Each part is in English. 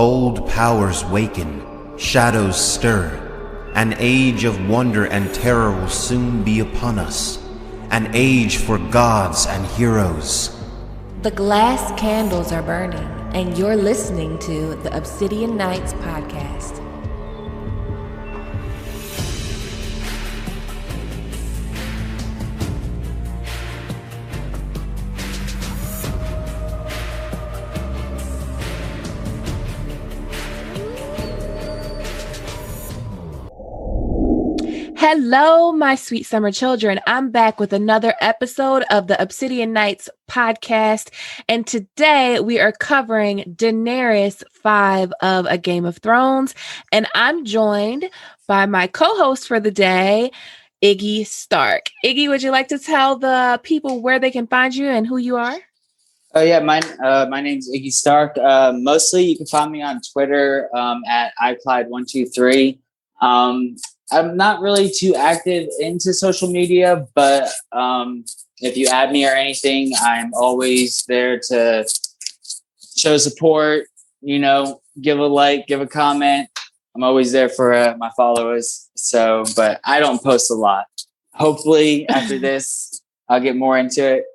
Old powers waken, shadows stir. An age of wonder and terror will soon be upon us. An age for gods and heroes. The glass candles are burning, and you're listening to the Obsidian Nights Podcast. Hello, my sweet summer children. I'm back with another episode of the Obsidian Nights Podcast. And today we are covering Daenerys 5 of A Game of Thrones. And I'm joined by my co-host for the day, Iggy Stark. Iggy, would you like to tell the people where they can find you and who you are? Oh yeah, my name's Iggy Stark. Mostly you can find me on Twitter at iClyde123. I'm not really too active into social media, but if you add me or anything, I'm always there to show support, give a like, give a comment. I'm always there for my followers. So, but I don't post a lot. Hopefully after this, I'll get more into it.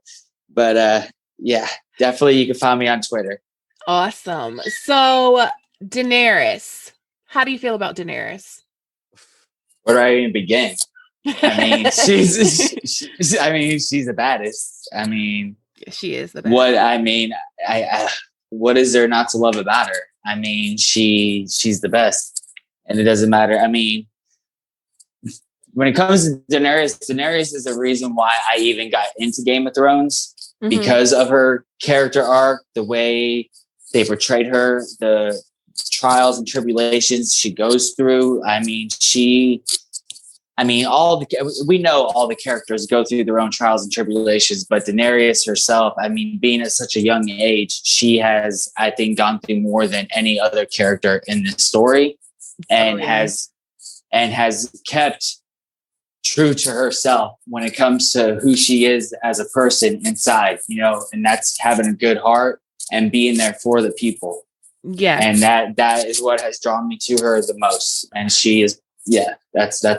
But yeah, definitely you can find me on Twitter. Awesome. So Daenerys, how do you feel about Daenerys? Where do I even begin? I mean, she's the baddest. I mean, she is the baddest. What is there not to love about her? I mean, she's the best, and it doesn't matter. I mean, when it comes to Daenerys is the reason why I even got into Game of Thrones because of her character arc, the way they portrayed her, the trials and tribulations she goes through. We know all the characters go through their own trials and tribulations, but Daenerys herself, being at such a young age, she has, I think, gone through more than any other character in this story, and has kept true to herself when it comes to who she is as a person inside, and that's having a good heart and being there for the people. Yeah. And that is what has drawn me to her the most. And she is, that's my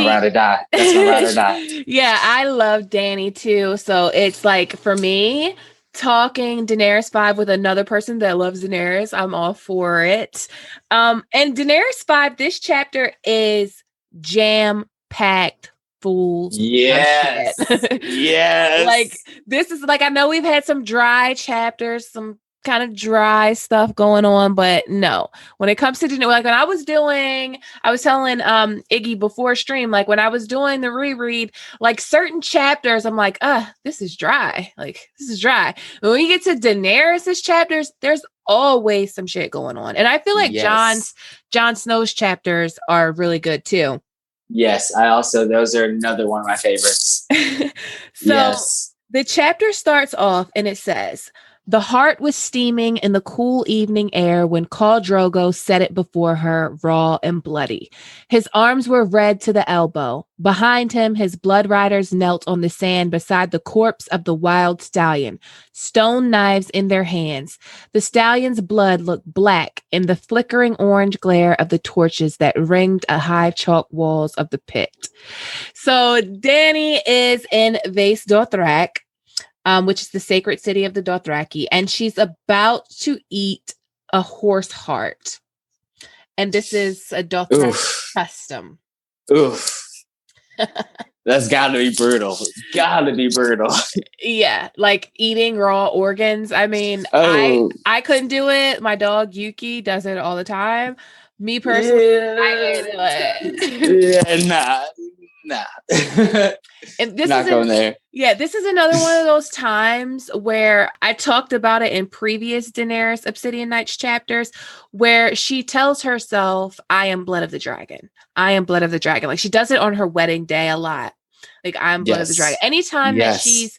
ride or die. That's my ride or die. Yeah, I love Dany too. So it's like, for me, talking Daenerys 5 with another person that loves Daenerys, I'm all for it. And Daenerys 5, this chapter is jam-packed full. Yes. Yes. Like, this is like, I know we've had some dry chapters, some kind of dry stuff going on, but no, when it comes to like when I was telling Iggy before stream, like when I was doing the reread, like certain chapters I'm like, this is dry, like this is dry. But when you get to Daenerys's chapters, there's always some shit going on, and I feel like Jon Snow's chapters are really good too. Yes, those are another one of my favorites. The chapter starts off and it says, "The heart was steaming in the cool evening air when Khal Drogo set it before her, raw and bloody. His arms were red to the elbow. Behind him, his blood riders knelt on the sand beside the corpse of the wild stallion, stone knives in their hands. The stallion's blood looked black in the flickering orange glare of the torches that ringed the high chalk walls of the pit." So Dany is in Vaes Dothrak, which is the sacred city of the Dothraki, and she's about to eat a horse heart. And this is a Dothraki custom. Oof. That's gotta be brutal. Yeah, like eating raw organs. I couldn't do it. My dog Yuki does it all the time. Me personally, I can't do it. Nah. And this not going there. Yeah, this is another one of those times where I talked about it in previous Daenerys Obsidian Nights chapters, where she tells herself, "I am blood of the dragon. I am blood of the dragon." Like she does it on her wedding day a lot. Like, I'm blood of the dragon. Anytime that she's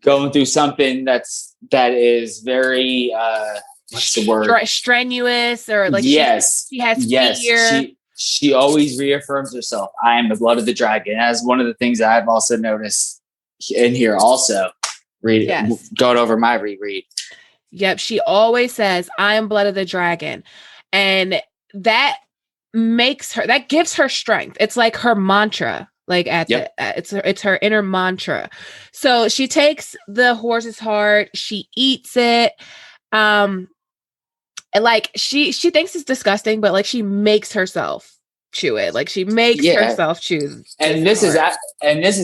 going through something that is very what's the word? Strenuous, or like she has fear. She always reaffirms herself. I am the blood of the dragon. As one of the things that I've also noticed in here, also going over my reread. Yep. She always says, I am blood of the dragon. And that gives her strength. It's like her mantra. Like it's her inner mantra. So she takes the horse's heart, she eats it. And like she thinks it's disgusting, but like she makes herself chew it. Like she makes herself chew. And this is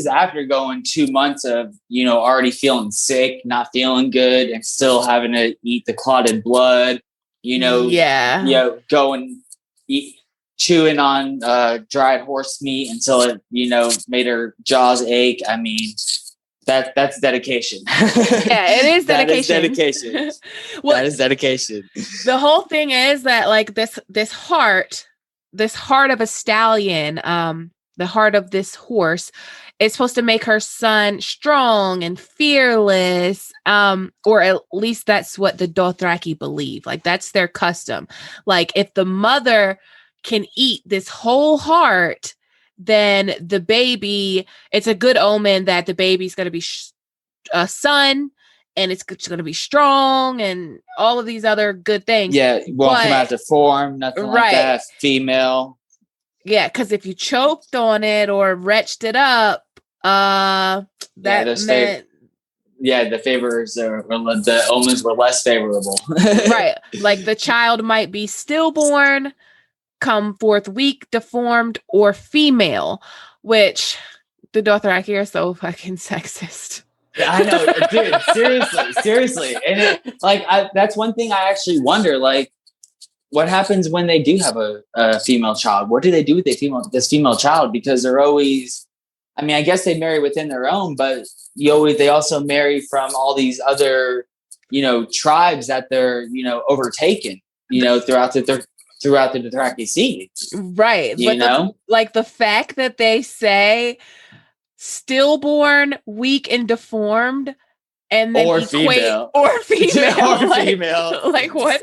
after going 2 months of, already feeling sick, not feeling good, and still having to eat the clotted blood, going chewing on dried horse meat until it, made her jaws ache. I mean, that's dedication. Yeah, it is dedication. That is dedication. Well, that is dedication. The whole thing is that like this heart of a stallion, the heart of this horse is supposed to make her son strong and fearless. Or at least that's what the Dothraki believe. Like that's their custom. Like if the mother can eat this whole heart, then the baby, it's a good omen that the baby's going to be a son and it's going to be strong and all of these other good things. Yeah, won't come out to form, nothing like that. Female. Yeah, because if you choked on it or retched it up, the omens were less favorable. Right. Like the child might be stillborn, come forth weak, deformed, or female, which the Dothraki are so fucking sexist. I know, dude, seriously. And that's one thing I actually wonder, like, what happens when they do have a female child? What do they do with this female child? Because they're always, I mean, I guess they marry within their own, but they also marry from all these other, tribes that they're, overtaken, throughout the Dothraki Sea. Right. But the fact that they say stillborn, weak, and deformed, and then or female. Like what?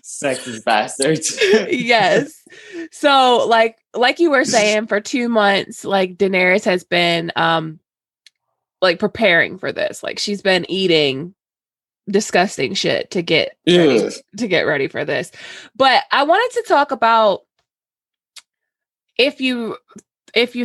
Sexist bastards. Yes. So like you were saying, for 2 months, like Daenerys has been like preparing for this. Like she's been eating disgusting shit to get ready for this. But I wanted to talk about if you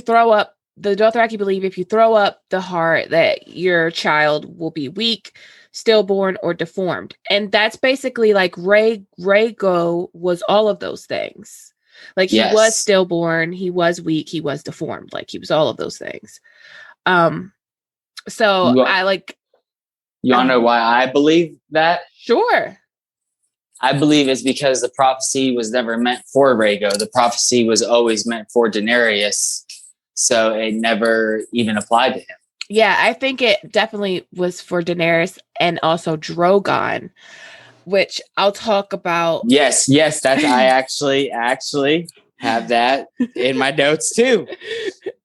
throw up, the Dothraki believe if you throw up the heart that your child will be weak, stillborn, or deformed. And that's basically like Rhaego was all of those things. Like he was stillborn, he was weak, he was deformed. Like he was all of those things. So you want to know why I believe that? Sure. I believe it's because the prophecy was never meant for Rhaego. The prophecy was always meant for Daenerys. So it never even applied to him. Yeah, I think it definitely was for Daenerys and also Drogon, which I'll talk about. Yes, that's I actually have that in my notes too.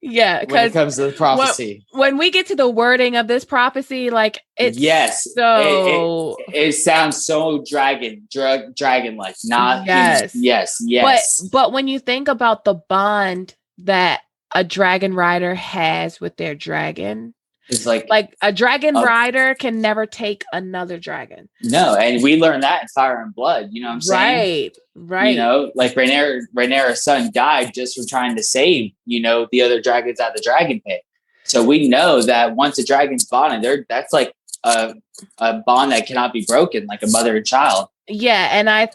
Yeah, when it comes to the prophecy. When we get to the wording of this prophecy, like it's it sounds so dragon-like. Not yes. But when you think about the bond that a dragon rider has with their dragon, it's like a dragon rider can never take another dragon. No, and we learned that in Fire and Blood. You know what I'm saying? Right. Like Rhaenyra's son died just from trying to save, the other dragons out of the dragon pit. So we know that once a dragon's bonded, that's like a bond that cannot be broken, like a mother and child. Yeah, and I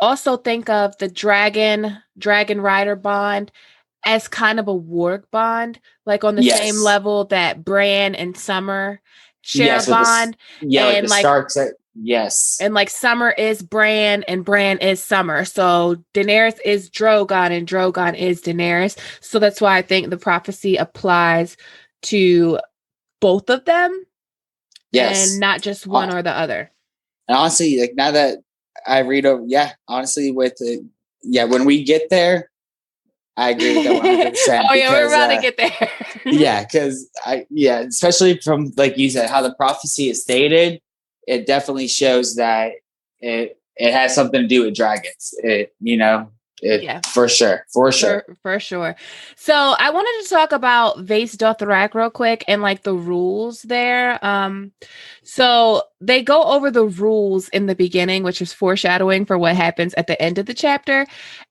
also think of the dragon rider bond as kind of a warg bond, like on the same level that Bran and Summer share a bond. And like the Starks. Yes. And like Summer is Bran and Bran is Summer. So Daenerys is Drogon and Drogon is Daenerys. So that's why I think the prophecy applies to both of them. Yes. And not just one or the other. And honestly, like now that I read over, honestly, when we get there, I agree with that 100%. Oh yeah, we're about to get there. Because especially from, like you said, how the prophecy is stated, it definitely shows that it has something to do with dragons. Yeah, for sure. For sure. So I wanted to talk about Vaes Dothrak real quick and like the rules there. So they go over the rules in the beginning, which is foreshadowing for what happens at the end of the chapter.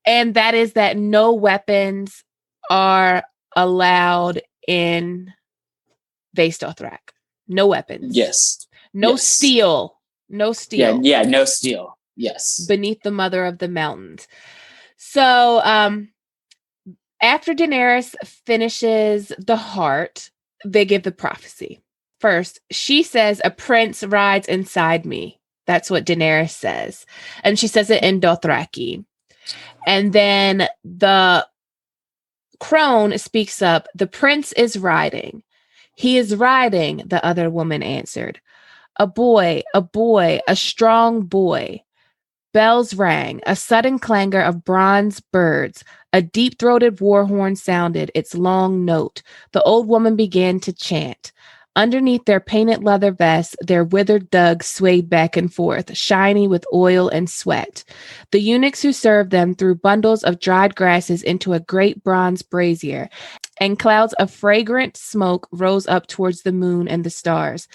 And that is that no weapons are allowed in Vaes Dothrak. No weapons. Yes. No steel. No steel. Yeah, no steel. Yes. Beneath the mother of the mountains. So after Daenerys finishes the heart, they give the prophecy. First, she says, "A prince rides inside me." That's what Daenerys says. And she says it in Dothraki. And then the crone speaks up, "The prince is riding." "He is riding," the other woman answered. A boy, a strong boy." Bells rang, a sudden clangor of bronze birds. A deep-throated war horn sounded its long note. The old woman began to chant. Underneath their painted leather vests, their withered dugs swayed back and forth, shiny with oil and sweat. The eunuchs who served them threw bundles of dried grasses into a great bronze brazier, and clouds of fragrant smoke rose up towards the moon and the stars.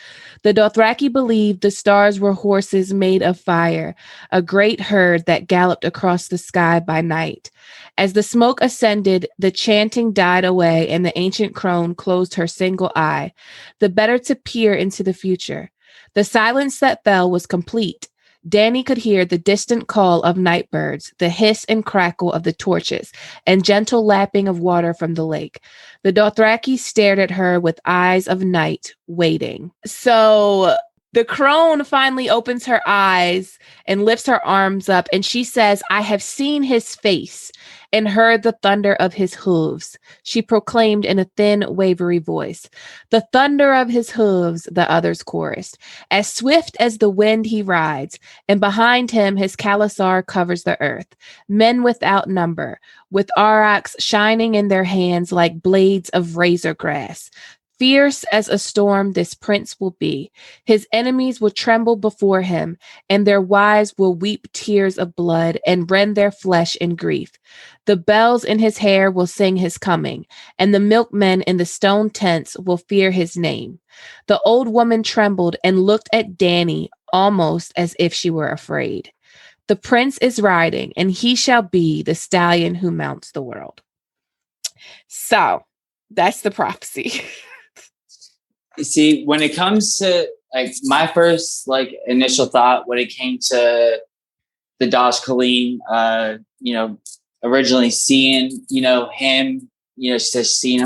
The Dothraki believed the stars were horses made of fire, a great herd that galloped across the sky by night. As the smoke ascended, the chanting died away, and the ancient crone closed her single eye, the better to peer into the future. The silence that fell was complete. Dany could hear the distant call of night birds, the hiss and crackle of the torches, and gentle lapping of water from the lake. The Dothraki stared at her with eyes of night, waiting. So the crone finally opens her eyes and lifts her arms up, and she says, "I have seen his face and heard the thunder of his hooves," she proclaimed in a thin, wavery voice. "The thunder of his hooves," the others chorused. "As swift as the wind he rides, and behind him his khalasar covers the earth. Men without number, with aurochs shining in their hands like blades of razor grass. Fierce as a storm this prince will be. His enemies will tremble before him, and their wives will weep tears of blood and rend their flesh in grief. The bells in his hair will sing his coming, and the milkmen in the stone tents will fear his name." The old woman trembled and looked at Dany almost as if she were afraid. "The prince is riding, and he shall be the stallion who mounts the world." So that's the prophecy. You see, when it comes to like my first like initial thought when it came to the Dosh Khaleen, originally seeing, him, just seeing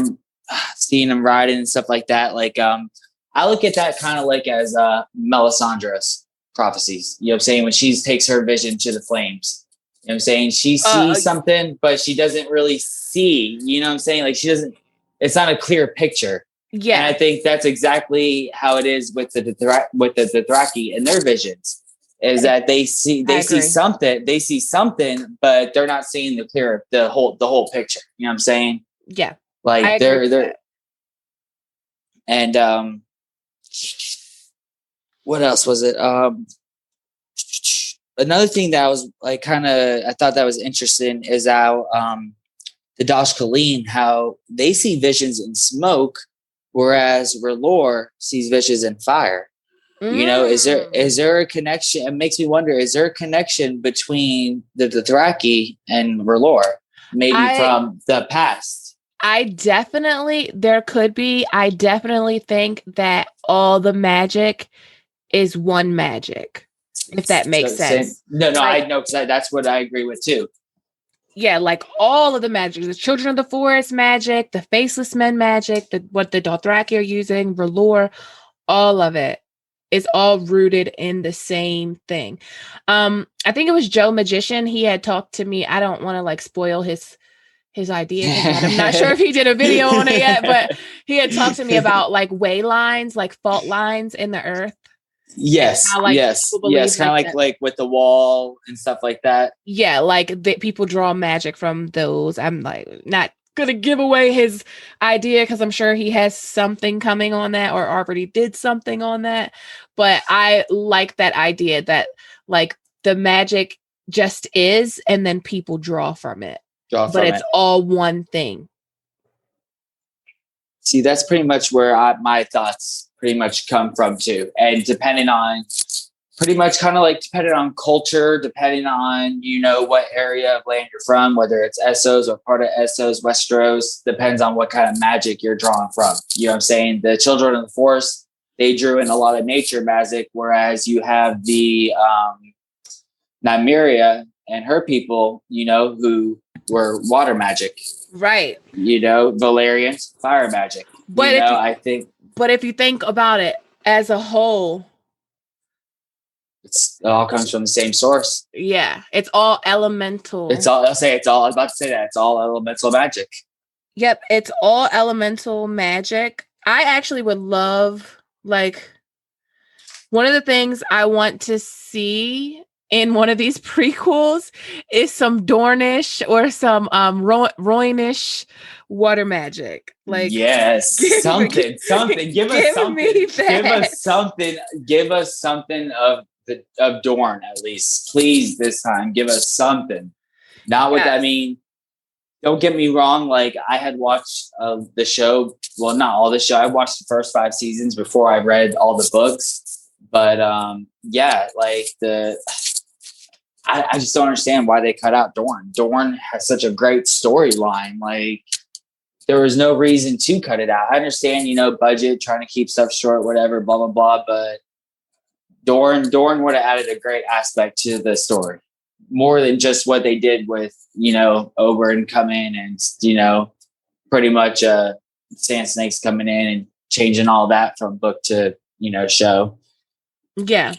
him riding and stuff like that. Like, I look at that kind of like as Melisandre's prophecies. You know what I'm saying? When she takes her vision to the flames. You know what I'm saying? She sees something, but she doesn't really see. You know what I'm saying? Like it's not a clear picture. Yeah, and I think that's exactly how it is with the Dothraki and their visions. Is that they see something, but they're not seeing the whole picture. You know what I'm saying? Yeah, like they're and what else was it? Another thing that I was like I thought that was interesting is how the Dosh Khaleen, how they see visions in smoke, whereas R'hllor sees visions in fire. Is there a connection? It makes me wonder, is there a connection between the Dothraki and R'hllor, maybe from the past? There could be. I definitely think that all the magic is one magic, if that makes sense. I know, because that's what I agree with too. Yeah, like all of the magic, the Children of the Forest magic, the Faceless Men magic, what the Dothraki are using, R'hllor, all of it is all rooted in the same thing. I think it was Joe Magician. He had talked to me. I don't want to like spoil his idea. I'm not sure if he did a video on it yet, but he had talked to me about like way lines, like fault lines in the earth. Yes, yes, kind of like with the wall and stuff like that. Yeah, like people draw magic from those. I'm like not gonna give away his idea because I'm sure he has something coming on that or already did something on that. But I like that idea that like the magic just is, and then people draw from it. It's all one thing. See, that's pretty much where my thoughts pretty much come from too. And depending on culture, depending on, what area of land you're from, whether it's Essos or part of Essos, Westeros, depends on what kind of magic you're drawing from. You know what I'm saying? The Children of the Forest, they drew in a lot of nature magic, whereas you have the Nymeria and her people, who were water magic. Right. Valerians, fire magic. But if you think about it as a whole, it all comes from the same source. Yeah. It's all elemental. I was about to say that. It's all elemental magic. Yep. It's all elemental magic. I actually would love, one of the things I want to see in one of these prequels is some Dornish or some Rhoynish water magic. Yes, something. Give us something. Give us something of Dorne at least, please. This time, give us something. Not what I mean. Don't get me wrong. I had watched the show. Well, not all the show. I watched the first 5 seasons before I read all the books. But I just don't understand why they cut out Dorne. Dorne has such a great storyline. There was no reason to cut it out. I understand, budget, trying to keep stuff short, whatever, blah, blah, blah. But Dorne would have added a great aspect to the story. More than just what they did with, Oberyn coming and, pretty much Sand Snakes coming in and changing all that from book to, show. Yeah.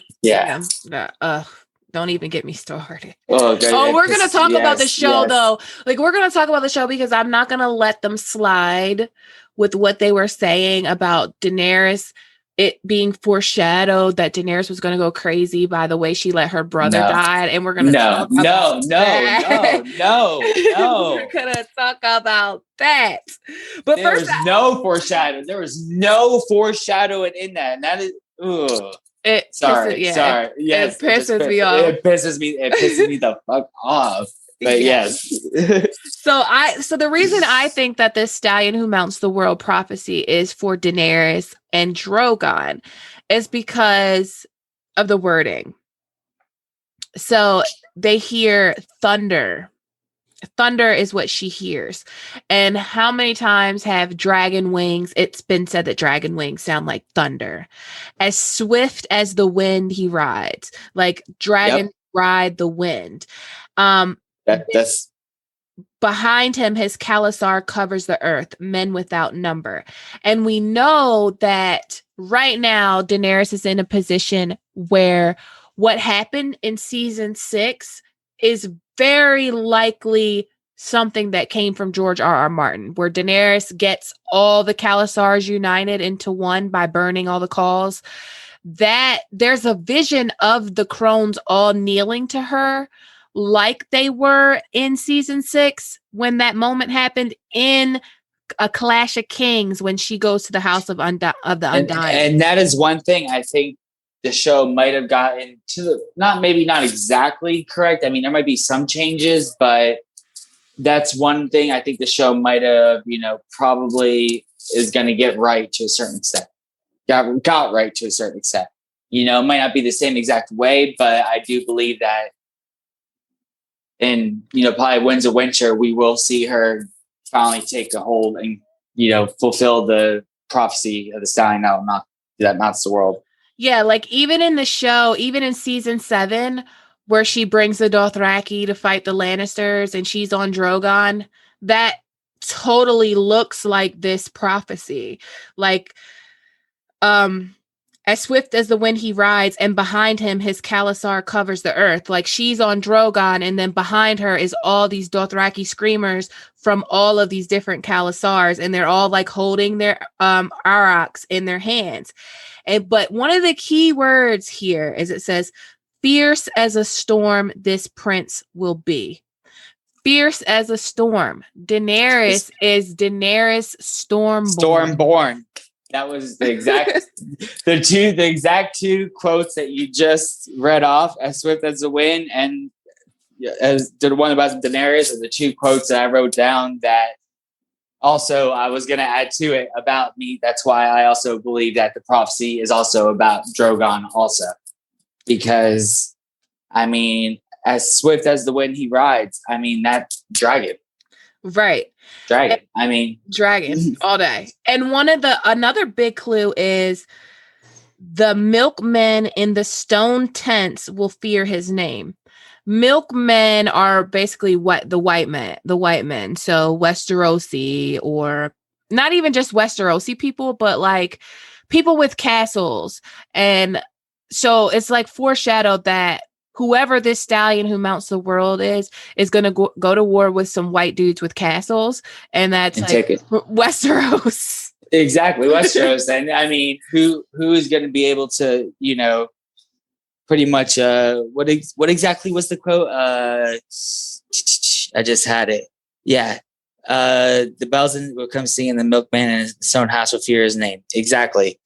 Don't even get me started. We're going to talk about the show, though. We're going to talk about the show because I'm not going to let them slide with what they were saying about Daenerys. It being foreshadowed that Daenerys was going to go crazy by the way she let her brother die. And we're going to talk about that. No. We're going to talk about that. But there was no foreshadowing. There was no foreshadowing in that. And that is, ugh. Sorry. Yes, it pisses me off. It pisses me the fuck off. But yes. So the reason I think that this stallion who mounts the world prophecy is for Daenerys and Drogon is because of the wording. So they hear thunder. Thunder is what she hears. And how many times have dragon wings? It's been said that dragon wings sound like thunder. As swift as the wind he rides, dragons ride the wind. That's behind him, his Khalasar covers the earth, men without number. And we know that right now, Daenerys is in a position where what happened in season 6 is very likely something that came from George R.R. Martin, where Daenerys gets all the Khalasars united into one by burning all the calls. That there's a vision of the crones all kneeling to her like they were in season 6 when that moment happened in A Clash of Kings when she goes to the house of the Undying. And that is one thing I think the show might have gotten to not exactly correct. I mean, there might be some changes, but that's one thing I think the show might have, probably is going to get right to a certain extent. Got right to a certain extent. It might not be the same exact way, but I do believe that in, probably Winds of Winter, we will see her finally take a hold and, fulfill the prophecy of the stallion that mounts the world. Yeah, even in the show, even in season 7, where she brings the Dothraki to fight the Lannisters and she's on Drogon, that totally looks like this prophecy. As swift as the wind he rides, and behind him his Khalasar covers the earth. She's on Drogon, and then behind her is all these Dothraki screamers from all of these different Khalasars, and they're all holding their aurochs in their hands. But one of the key words here is it says, "Fierce as a storm, this prince will be." Fierce as a storm. Daenerys is Daenerys Stormborn. That was the exact two quotes that you just read off, as swift as the wind and as the one about Daenerys are the two quotes that I wrote down that also I was going to add to it about me. That's why I also believe that the prophecy is also about Drogon also. Because, I mean, as swift as the wind he rides, I mean, that dragon. Right. Dragon. I mean. Dragon all day. And another big clue is the milkmen in the stone tents will fear his name. Milkmen are basically the white men. So Westerosi, or not even just Westerosi people, but like people with castles. And so it's like foreshadowed that whoever this stallion who mounts the world is going to go to war with some white dudes with castles. And that's Westeros. Exactly. Westeros. And I mean, who is going to be able to, pretty much, what exactly was the quote? I just had it. Yeah. The bells will come singing, the milkman and his stone house will fear his name. Exactly.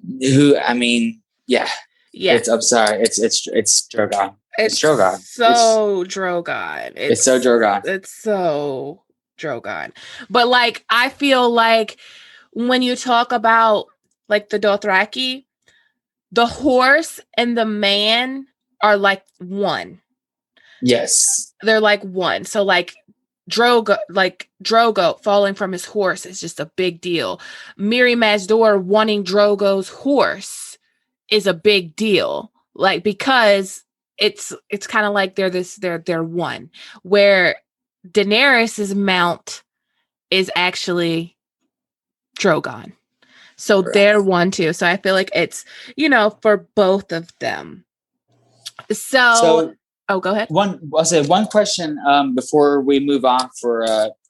Yeah. Yeah. I'm sorry. It's Drogon. It's Drogon. Drogon. It's so Drogon. It's so Drogon. But like, I feel like when you talk about like the Dothraki, the horse and the man are like one. Yes. They're like one. So like Drogo falling from his horse is just a big deal. Mirri Maz Duur wanting Drogo's horse is a big deal, like, because it's kind of like they're one, where Daenerys's mount is actually Drogon, so right. They're one too. So I feel like it's for both of them. So oh, go ahead. I'll say one question before we move on for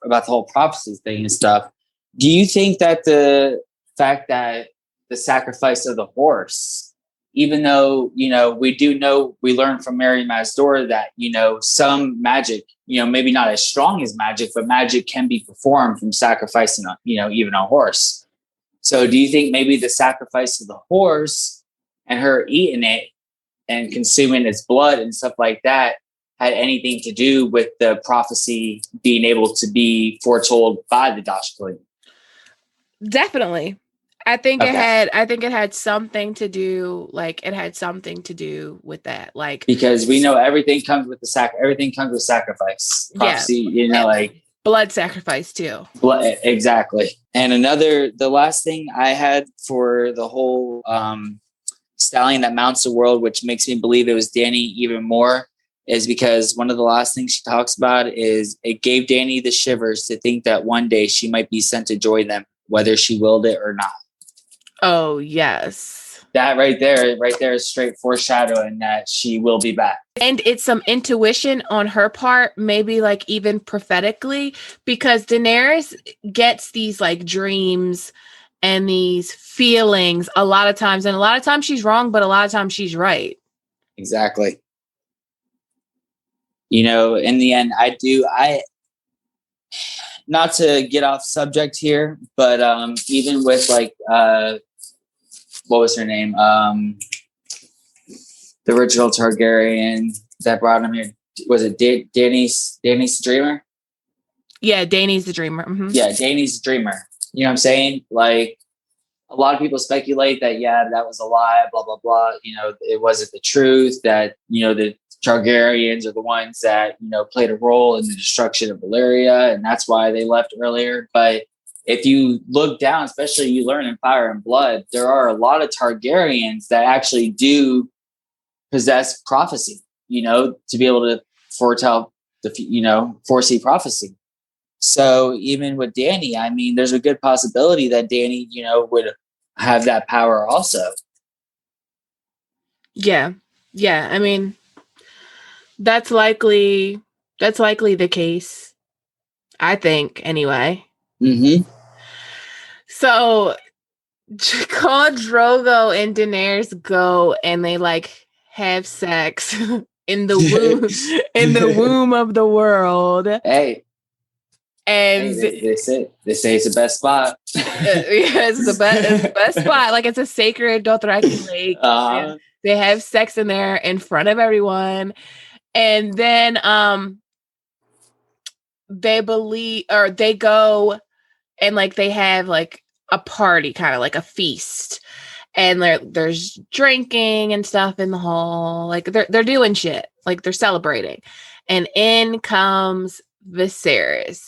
about the whole prophecy thing and stuff. Do you think that the fact that the sacrifice of the horse, even though, we learn from Mirri Maz Duur that, some magic, maybe not as strong as magic, but magic can be performed from sacrificing, even a horse. So do you think maybe the sacrifice of the horse and her eating it and consuming its blood and stuff like that had anything to do with the prophecy being able to be foretold by the Dash Queen? Definitely. I think it had something to do, like it had something to do with that, like, because we know everything comes with everything comes with sacrifice. Prophecy, like blood sacrifice too. Blood, exactly. And the last thing I had for the whole stallion that mounts the world, which makes me believe it was Dany even more, is because one of the last things she talks about is it gave Dany the shivers to think that one day she might be sent to join them, whether she willed it or not. Oh, yes. That right there is straight foreshadowing that she will be back. And it's some intuition on her part, maybe like even prophetically, because Daenerys gets these like dreams and these feelings a lot of times. And a lot of times she's wrong, but a lot of times she's right. Exactly. In the end, not to get off subject here, but even with like, what was her name? The original Targaryen that brought him here. Was it Dany's the Dreamer? Yeah, Dany's the Dreamer. Mm-hmm. Yeah, Dany's the Dreamer. You know what I'm saying? Like, a lot of people speculate that, that was a lie, blah, blah, blah. It wasn't the truth, that, the Targaryens are the ones that, played a role in the destruction of Valyria, and that's why they left earlier. But if you look down, especially you learn in Fire and Blood, there are a lot of Targaryens that actually do possess prophecy, to be able to foretell foresee prophecy. So even with Dany, I mean, there's a good possibility that Dany, would have that power also. Yeah. Yeah. I mean, that's likely the case, I think, anyway. Mm-hmm. So call Drogo and Daenerys go and they like have sex in the womb of the world. Hey. And they say it's the best spot. It's the best spot. Like, it's a sacred Dothraki lake. They have sex in there in front of everyone. And then they go and like they have like a party, kind of like a feast. And there's drinking and stuff in the hall. Like they're doing shit. Like they're celebrating. And in comes Viserys.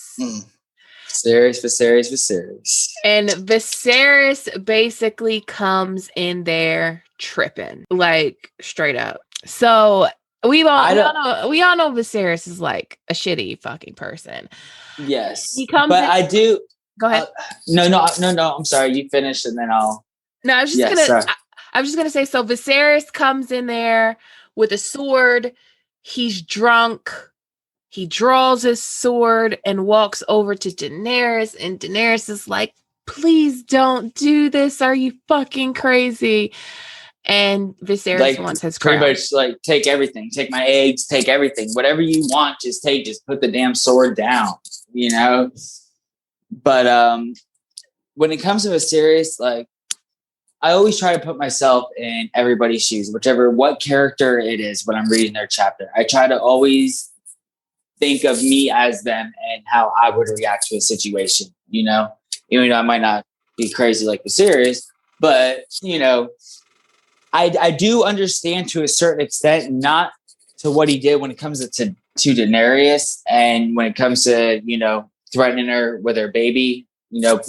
Viserys. And Viserys basically comes in there tripping, like straight up. So we all know Viserys is like a shitty fucking person. Yes, he comes. But in, I do. Go ahead. No. I'm sorry. You finished, and then I'll. No, I was just gonna say. So Viserys comes in there with a sword. He's drunk. He draws his sword and walks over to Daenerys, and Daenerys is like, "Please don't do this. Are you fucking crazy?" And Viserys wants his crown. Pretty much like, take everything. Take my eggs. Take everything. Whatever you want, just take. Just put the damn sword down. You know. But when it comes to Viserys, like, I always try to put myself in everybody's shoes, what character it is when I'm reading their chapter. I try to always think of me as them and how I would react to a situation, you know, even though I might not be crazy like Viserys, but, you know, I do understand to a certain extent, not to what he did when it comes to Daenerys and when it comes to, you know, threatening her with her baby, you know,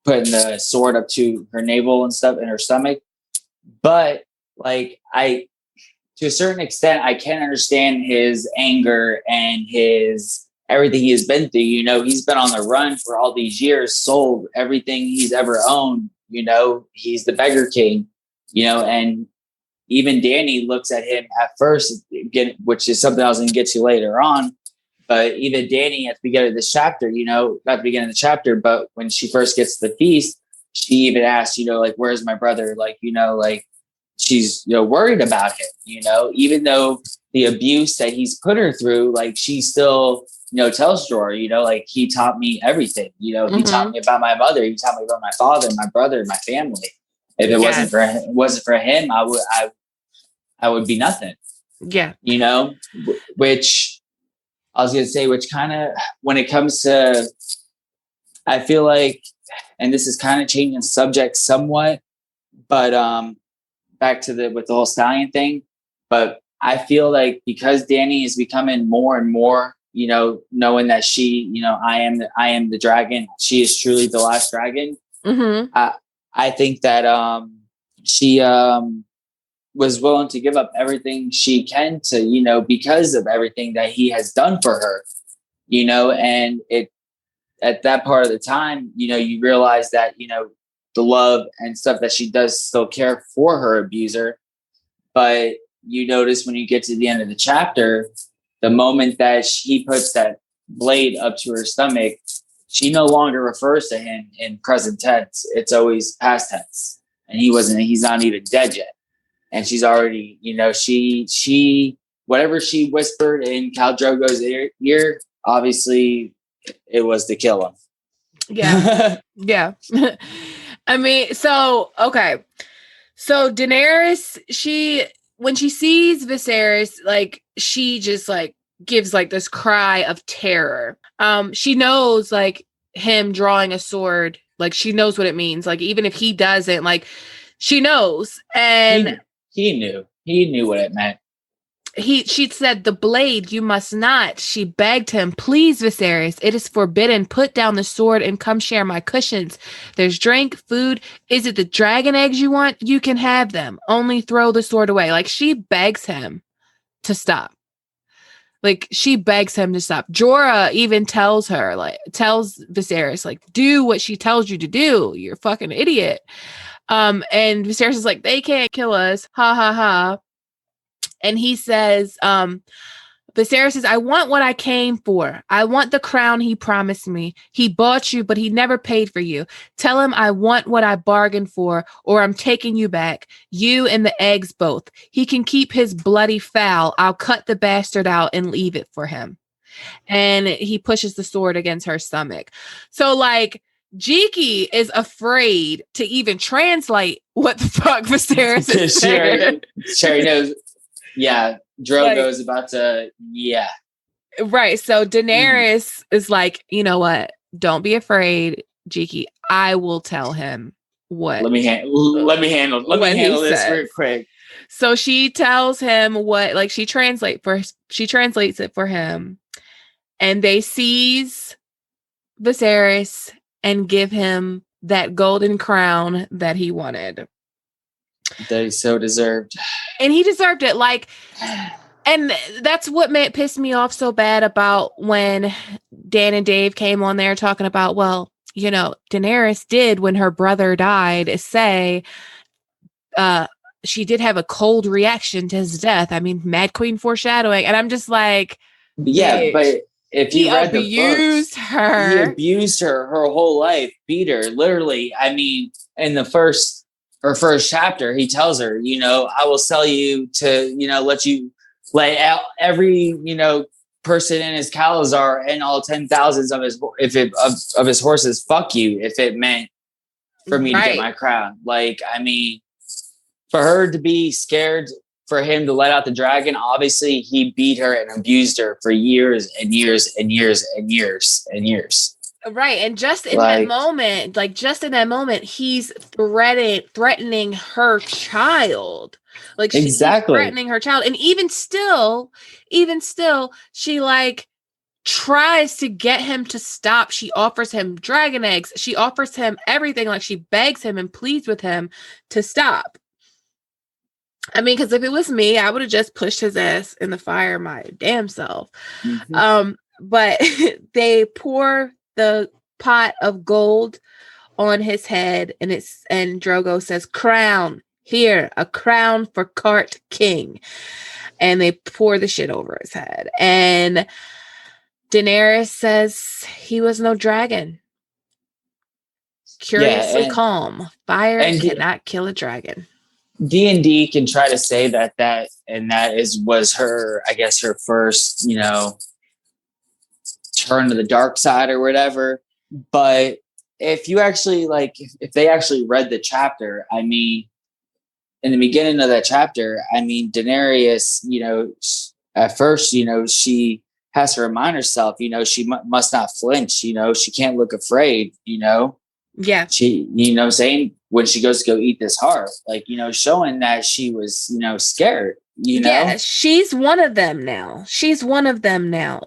putting the sword up to her navel and stuff in her stomach. But like, to a certain extent, I can understand his anger and his everything he has been through. You know, he's been on the run for all these years, sold everything he's ever owned. You know, he's the beggar king, you know, and even Dany looks at him at first, again, which is something I was going to get to later on. But even Dany at the beginning of this chapter, you know, not the beginning of the chapter, but when she first gets to the feast, she even asks, you know, like, where's my brother? Like, you know, like she's, you know, worried about him, you know, even though the abuse that he's put her through, like she still, you know, tells Jorah, you know, like he taught me everything, you know, he taught me about my mother. He taught me about my father, my brother, my family. If it wasn't for him, I would be nothing. Yeah. You know, which I was going to say, which kind of, when it comes to, I feel like, and this is kind of changing subject somewhat, but back to with the whole Stallion thing. But I feel like because Dany is becoming more and more, you know, knowing that she, you know, I am the dragon. She is truly the last dragon. Mm-hmm. I think that she was willing to give up everything she can to, you know, because of everything that he has done for her, you know, and at that part of the time, you know, you realize that, you know, the love and stuff that she does still care for her abuser. But you notice when you get to the end of the chapter, the moment that he puts that blade up to her stomach, she no longer refers to him in present tense. It's always past tense. And he's not even dead yet. And she's already, you know, she whatever she whispered in Khal Drogo's ear, obviously it was to kill him. Yeah. Yeah. I mean, so, okay. So Daenerys, when she sees Viserys, like, she just like gives like this cry of terror. She knows like him drawing a sword, like she knows what it means. Like, even if he doesn't, like, she knows. And he knew what it meant. She said, "The blade, you must not." She begged him, "Please, Viserys, it is forbidden. Put down the sword and come share my cushions. There's drink, food. Is it the dragon eggs you want? You can have them. Only throw the sword away." Like, she begs him to stop. Like, she begs him to stop. Jorah even tells Viserys, like, do what she tells you to do. You're a fucking idiot. And Viserys is like, "They can't kill us. Ha ha ha." And he says, Viserys says, "I want what I came for. I want the crown he promised me. He bought you, but he never paid for you. Tell him I want what I bargained for, or I'm taking you back. You and the eggs both. He can keep his bloody fowl. I'll cut the bastard out and leave it for him." And he pushes the sword against her stomach. So, like, Jiki is afraid to even translate what the fuck Viserys is saying. Sherry knows. Yeah, Drogo's about to, Right. So Daenerys is like, you know what? Don't be afraid, Jiki. I will tell him what. Let me handle this real quick. So she tells him what, like she translates it for him, and they seize Viserys and give him that golden crown that he wanted. That he so deserved. And he deserved it. Like, and that's what pissed me off so bad about when Dan and Dave came on there talking about, well, you know, Daenerys did when her brother died is say, she did have a cold reaction to his death. I mean, Mad Queen foreshadowing. And I'm just like, yeah, but if you read the books, he abused her whole life, beat her. Literally, I mean, in her first chapter, he tells her, you know, I will sell you to, you know, let out every, you know, person in his Calazar and all 10,000s of his horses. Fuck you if it meant for me to get my crown. Like, I mean, for her to be scared for him to let out the dragon, obviously he beat her and abused her for years and years and years and years and years. Right. And just in that moment, he's threatening her child. Like she's threatening her child. And even still, she like tries to get him to stop. She offers him dragon eggs. She offers him everything. Like she begs him and pleads with him to stop. I mean, because if it was me, I would have just pushed his ass in the fire my damn self. Mm-hmm. But they pour the pot of gold on his head, and Drogo says, "Crown here, a crown for Cart King," and they pour the shit over his head. And Daenerys says he was no dragon. Curiously calm. Fire cannot kill a dragon. D&D can try to say that was her, I guess, her first, you know, turn to the dark side or whatever. But if you actually if they actually read the chapter, I mean, in the beginning of that chapter, I mean, Daenerys, you know, at first, you know, she has to remind herself, you know, she must not flinch, you know, she can't look afraid, you know. Yeah. She, you know, saying when she goes to go eat this heart, like, you know, showing that she was, you know, scared, you know. Yeah, she's one of them now.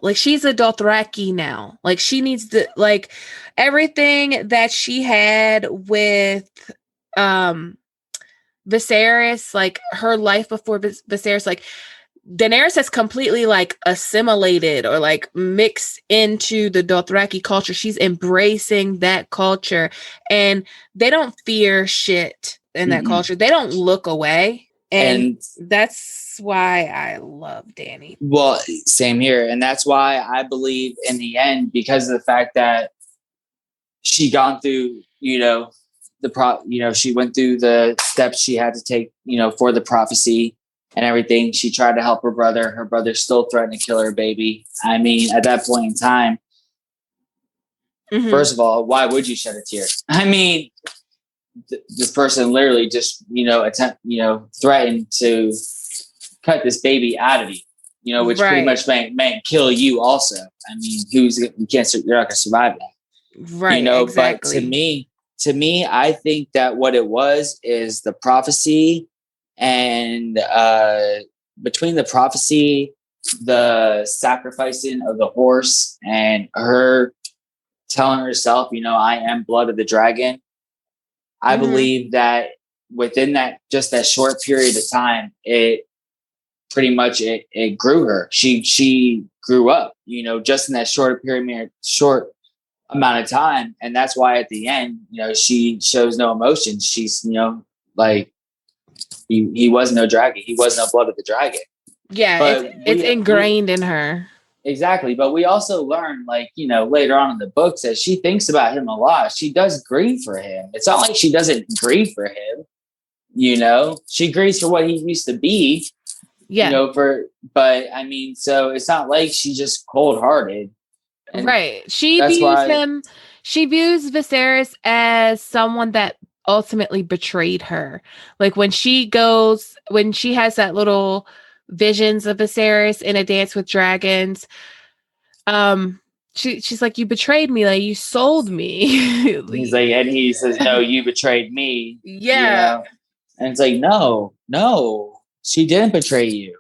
Like, she's a Dothraki now. Like, she needs to, like, everything that she had with Viserys, like, her life before Viserys, like, Daenerys has completely like assimilated or like mixed into the Dothraki culture. She's embracing that culture, and they don't fear shit in that culture. They don't look away. And that's why I love Dany. Well, same here. And that's why I believe in the end, because of the fact that she gone through, you know, she went through the steps she had to take, you know, for the prophecy and everything. She tried to help her brother. Her brother still threatened to kill her baby. I mean, at that point in time, first of all, why would you shed a tear? I mean, this person literally just, you know, threatened to cut this baby out of you, you know, which pretty much may kill you also. I mean, you're not going to survive that. Right. You know, exactly. But to me, I think that what it was is the prophecy. And between the prophecy, the sacrificing of the horse, and her telling herself, you know, I am blood of the dragon, I believe that within that short period of time, it pretty much it grew her. She grew up, you know, just in that short amount of time. And that's why at the end, you know, she shows no emotion. She's, you know, like, he was no dragon. He was no blood of the dragon. Yeah, it's ingrained in her. Exactly. But we also learn, like, you know, later on in the books that she thinks about him a lot. She does grieve for him. It's not like she doesn't grieve for him. You know, she grieves for what he used to be. Yeah. You know, but I mean, so it's not like she's just cold hearted. Right. She views Viserys as someone that ultimately betrayed her. Like when she has that little visions of Viserys in A Dance with Dragons. She's like, you betrayed me, like you sold me. He's like, and he says, no, you betrayed me. Yeah. You know? And it's like, no, she didn't betray you.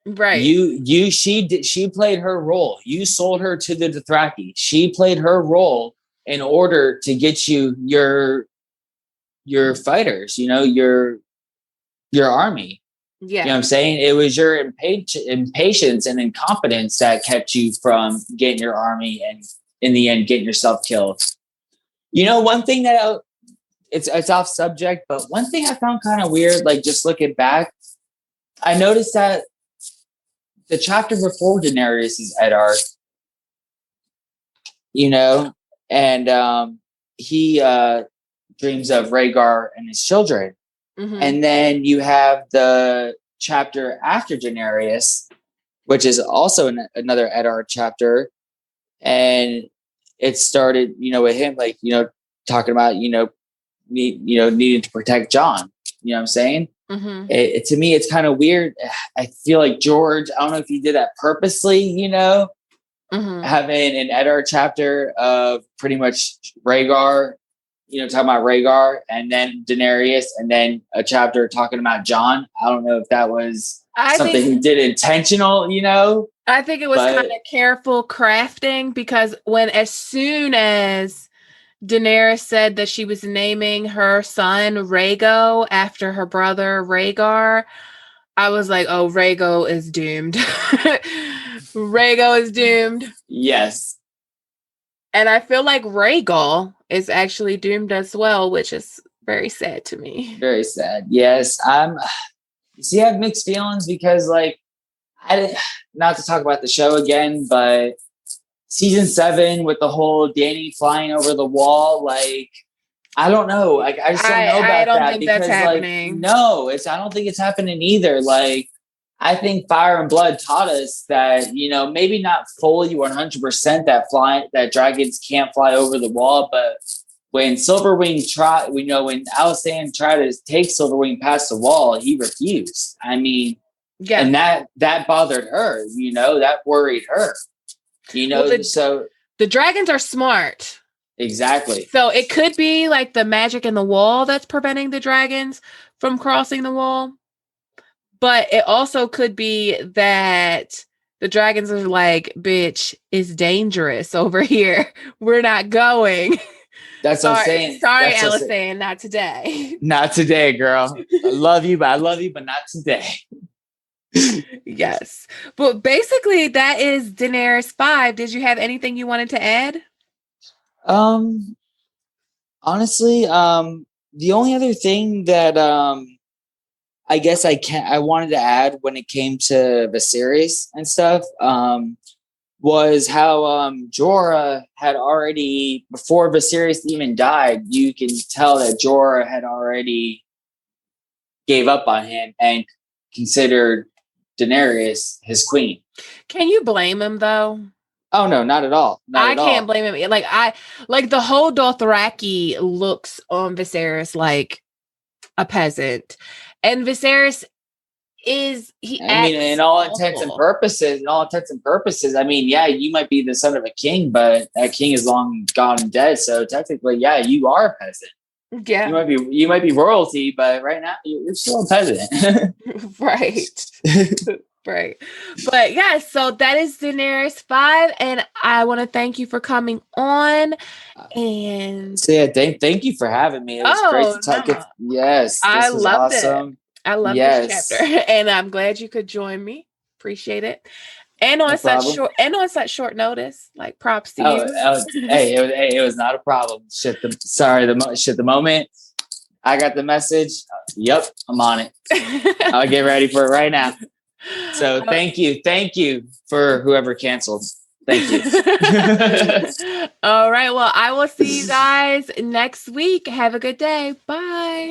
Right. She played her role. You sold her to the Dothraki. She played her role in order to get you your fighters, your army. Yeah. You know what I'm saying? It was your impatience and incompetence that kept you from getting your army and in the end getting yourself killed. One thing that it's off subject, but one thing I found kind of weird, like just looking back, I noticed that the chapter before Daenerys is Eddard, and he dreams of Rhaegar and his children. Mm-hmm. And then you have the chapter after Daenerys, which is also another Eddard chapter. And it started, with him, like, talking about, needing to protect Jon. You know what I'm saying? Mm-hmm. To me, it's kind of weird. I feel like George, I don't know if he did that purposely, mm-hmm. having an Eddard chapter of pretty much Rhaegar, talking about Rhaegar, and then Daenerys, and then a chapter talking about Jon. I don't know if that was something he did intentional, I think it was kind of careful crafting, because as soon as Daenerys said that she was naming her son Rhaego after her brother Rhaegar, I was like, oh, Rhaego is doomed. Rhaego is doomed. Yes. And I feel like Rhaegal is actually doomed as well, which is very sad to me. Very sad. Yes. I have mixed feelings because, like, not to talk about the show again, but season 7 with the whole Dany flying over the wall, like, I don't know. Like, I just don't know about that. I don't think that's happening. No, I don't think it's happening either. Like, I think Fire and Blood taught us that, maybe not fully 100% that dragons can't fly over the wall, but when Silverwing when Alysanne tried to take Silverwing past the wall, he refused. I mean, yeah. And that bothered her, that worried her, so the dragons are smart. Exactly. So it could be like the magic in the wall that's preventing the dragons from crossing the wall. But it also could be that the dragons are like, bitch, it's dangerous over here. We're not going. That's what I'm saying. Sorry, Alysanne, not today. Not today, girl. I love you, but not today. Yes. But basically, that is Daenerys 5. Did you have anything you wanted to add? Honestly, the only other thing that I guess I wanted to add when it came to Viserys and stuff, was how Jorah had already, before Viserys even died, you can tell that Jorah had already gave up on him and considered Daenerys his queen. Can you blame him though? Oh no, not at all. I can't blame him. Like the whole Dothraki looks on Viserys like a peasant. And Viserys in all intents and purposes, I mean, yeah, you might be the son of a king, but that king is long gone and dead. So technically, yeah, you are a peasant. Yeah. You might be royalty, but right now you're still a peasant. Right. Right. But yeah, so that is Daenerys 5, and I want to thank you for coming on. And so yeah, thank you for having me. It was great to talk. Yes, I loved awesome. It. I love this chapter, and I'm glad you could join me. Appreciate it. And on such short notice, like props to you. Hey, it was not a problem. The moment I got the message, yep, I'm on it. I'll get ready for it right now. So thank you for whoever canceled. Thank you. All right. Well, I will see you guys next week. Have a good day. Bye.